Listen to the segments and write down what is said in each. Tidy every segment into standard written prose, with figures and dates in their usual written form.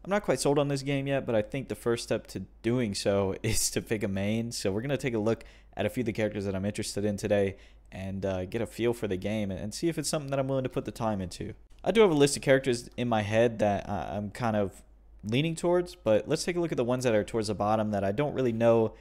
I'm not quite sold on this game yet, but I think the first step to doing so is to pick a main. So we're going to take a look at a few of the characters that I'm interested in today and get a feel for the game and see if it's something that I'm willing to put the time into. I do have a list of characters in my head that I'm kind of leaning towards, but let's take a look at the ones that are towards the bottom that I don't really know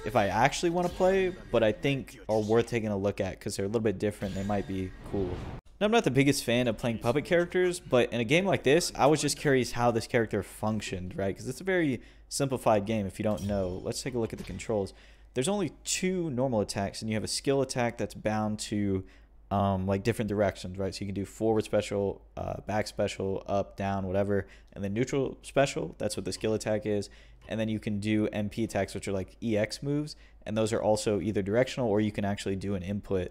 if I actually want to play, but I think are worth taking a look at because they're a little bit different. They might be cool. Now, I'm not the biggest fan of playing puppet characters, but in a game like this, I was just curious how this character functioned, right? Because it's a very simplified game if you don't know. Let's take a look at the controls. There's only 2 normal attacks, and you have a skill attack that's bound to like different directions, right? So you can do forward special, back special, up, down, whatever, and then neutral special. That's what the skill attack is. And then you can do MP attacks, which are like EX moves, and those are also either directional or you can actually do an input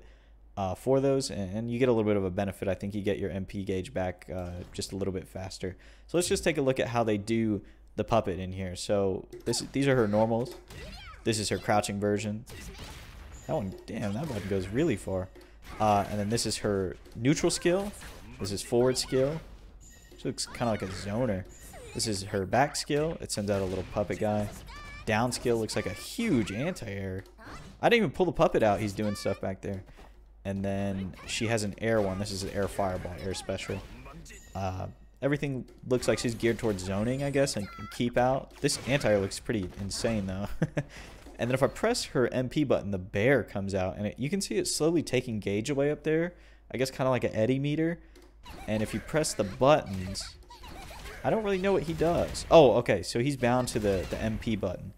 for those, and you get a little bit of a benefit. I think you get your MP gauge back just a little bit faster. So let's just take a look at how they do the puppet in here. So these are her normals. This is her crouching version. That one, damn, that button goes really far. And then this is her neutral skill. This is forward skill. She looks kind of like a zoner. This is her back skill. It sends out a little puppet guy. Down skill looks like a huge anti-air. I didn't even pull the puppet out. He's doing stuff back there. And then she has an air one. This is an air fireball, air special. Everything looks like she's geared towards zoning, I guess, and keep out. This anti-air looks pretty insane, though. And then if I press her MP button, the bear comes out. And you can see it slowly taking gauge away up there. I guess kind of like an eddy meter. And if you press the buttons, I don't really know what he does. Oh, okay. So he's bound to the MP button.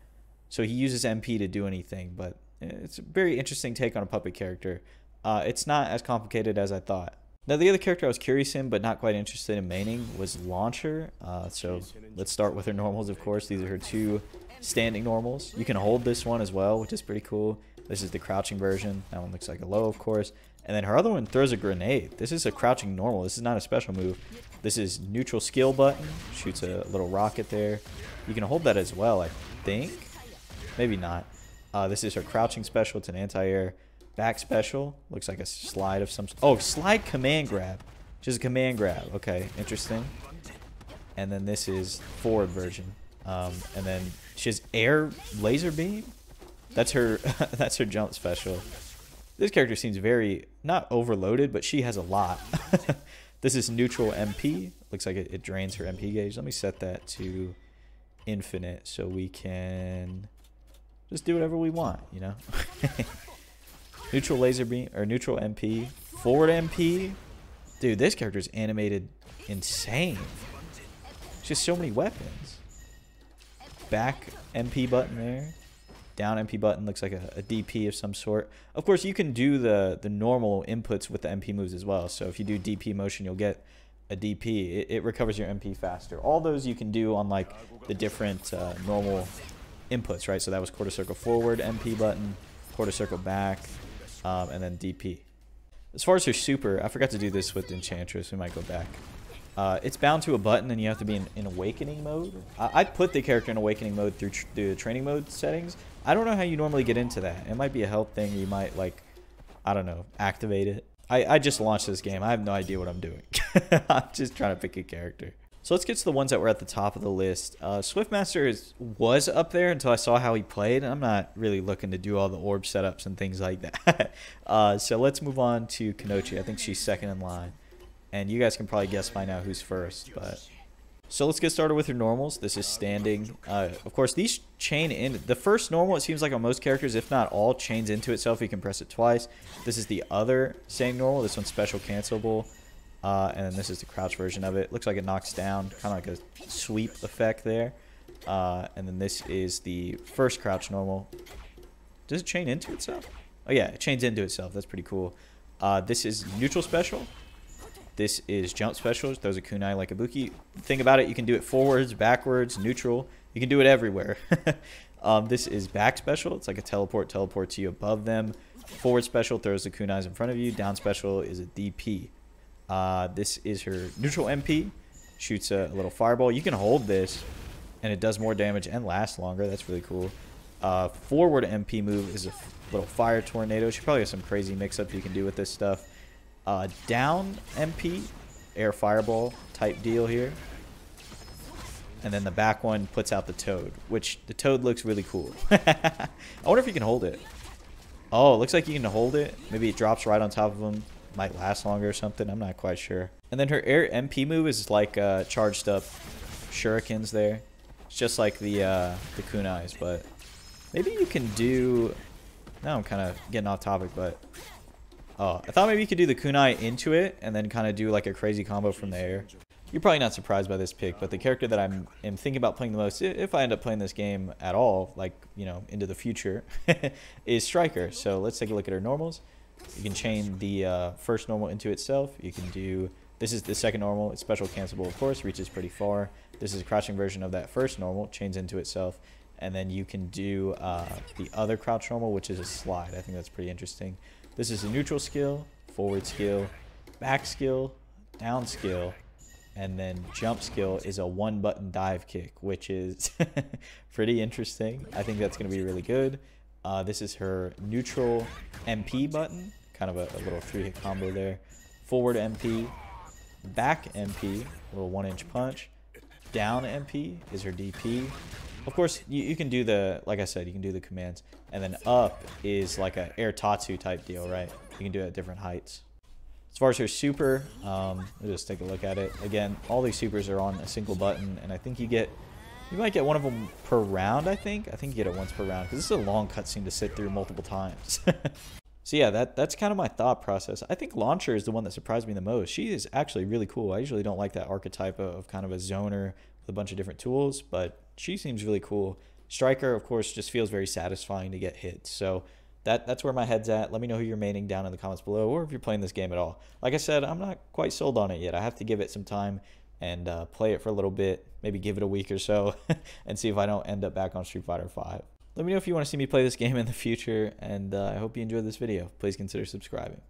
So he uses MP to do anything. But it's a very interesting take on a puppet character. It's not as complicated as I thought. Now, the other character I was curious in but not quite interested in maining was Launcher. So let's start with her normals, of course. These are her 2 standing normals. You can hold this one as well, which is pretty cool. This is the crouching version. That one looks like a low, of course. And then her other one throws a grenade. This is a crouching normal. This is not a special move. This is neutral skill button. Shoots a little rocket there. You can hold that as well, I think. Maybe not. This is her crouching special. It's an anti-air. Back special looks like a slide of some. Oh, slide command grab. Just a command grab. Okay, interesting. And then this is forward version. And then she has air laser beam. That's her. That's her jump special. This character seems very not overloaded, but she has a lot. This is neutral MP. Looks like it drains her MP gauge. Let me set that to infinite so we can just do whatever we want, you know. Neutral laser beam or neutral MP, forward MP. Dude, this character is animated insane. Just so many weapons. Back MP button there. Down MP button looks like a DP of some sort. Of course, you can do the normal inputs with the MP moves as well. So if you do DP motion, you'll get a DP. It recovers your MP faster. All those you can do on like the different normal inputs, right? So that was quarter circle forward MP button, quarter circle back. And then DP. As far as her super, I forgot to do this with Enchantress. We might go back. It's bound to a button, and you have to be in Awakening mode. I put the character in Awakening mode through the training mode settings. I don't know how you normally get into that. It might be a health thing. You might, like, I don't know, activate it. I just launched this game. I have no idea what I'm doing. I'm just trying to pick a character. So let's get to the ones that were at the top of the list. Swiftmaster was up there until I saw how he played. I'm not really looking to do all the orb setups and things like that. So let's move on to Konochi. I think she's second in line. And you guys can probably guess by now who's first. So let's get started with her normals. This is standing. Of course, these chain in. The first normal, it seems like on most characters, if not all, chains into itself. You can press it twice. This is the other standing normal. This one's special cancelable. And then this is the crouch version of it. Looks like it knocks down, kind of like a sweep effect there. And then this is the first crouch normal. Does it chain into itself? Oh yeah, it chains into itself. That's pretty cool. This is neutral special. This is jump special. Throws a kunai like a buki. The thing about it, you can do it forwards, backwards, neutral. You can do it everywhere. This is back special. It's like a teleports you above them. Forward special throws the kunais in front of you. Down special is a DP. This is her neutral MP. Shoots a little fireball. You can hold this, and it does more damage and lasts longer. That's really cool. Forward MP move is a little fire tornado. She probably has some crazy mix-up you can do with this stuff. Down MP, air fireball type deal here. And then the back one puts out the toad, which the toad looks really cool. I wonder if you can hold it. Oh, it looks like you can hold it. Maybe it drops right on top of him. Might last longer or something. I'm not quite sure. And then her air MP move is like charged up shurikens there. It's just like the kunais, but maybe you can do... Now I'm kind of getting off topic, but... Oh, I thought maybe you could do the kunai into it and then kind of do like a crazy combo from the air. You're probably not surprised by this pick, but the character that am thinking about playing the most, if I end up playing this game at all, like, you know, into the future, is Striker. So let's take a look at her normals. You can chain the first normal into itself. You can do, this is the second normal. It's special cancelable, of course, reaches pretty far. This is a crouching version of that first normal, chains into itself. And then you can do the other crouch normal, which is a slide. I think that's pretty interesting. This is a neutral skill, forward skill, back skill, down skill. And then jump skill is a one-button dive kick, which is pretty interesting. I think that's going to be really good. This is her neutral MP button, kind of a little 3-hit combo there. Forward MP, back MP, a little 1-inch punch. Down MP is her DP. Of course, you can do the, like I said, you can do the commands. And then up is like a air tatsu type deal, right? You can do it at different heights. As far as her super, we'll just take a look at it. Again, all these supers are on a single button, and I think you might get one of them per round, I think. I think you get it once per round, because this is a long cutscene to sit through multiple times. So yeah, that's kind of my thought process. I think Launcher is the one that surprised me the most. She is actually really cool. I usually don't like that archetype of kind of a zoner with a bunch of different tools, but she seems really cool. Striker, of course, just feels very satisfying to get hits. So that's where my head's at. Let me know who you're maining down in the comments below, or if you're playing this game at all. Like I said, I'm not quite sold on it yet. I have to give it some time and play it for a little bit, maybe give it a week or so, and see if I don't end up back on Street Fighter 5. Let me know if you want to see me play this game in the future, and I hope you enjoyed this video. Please consider subscribing.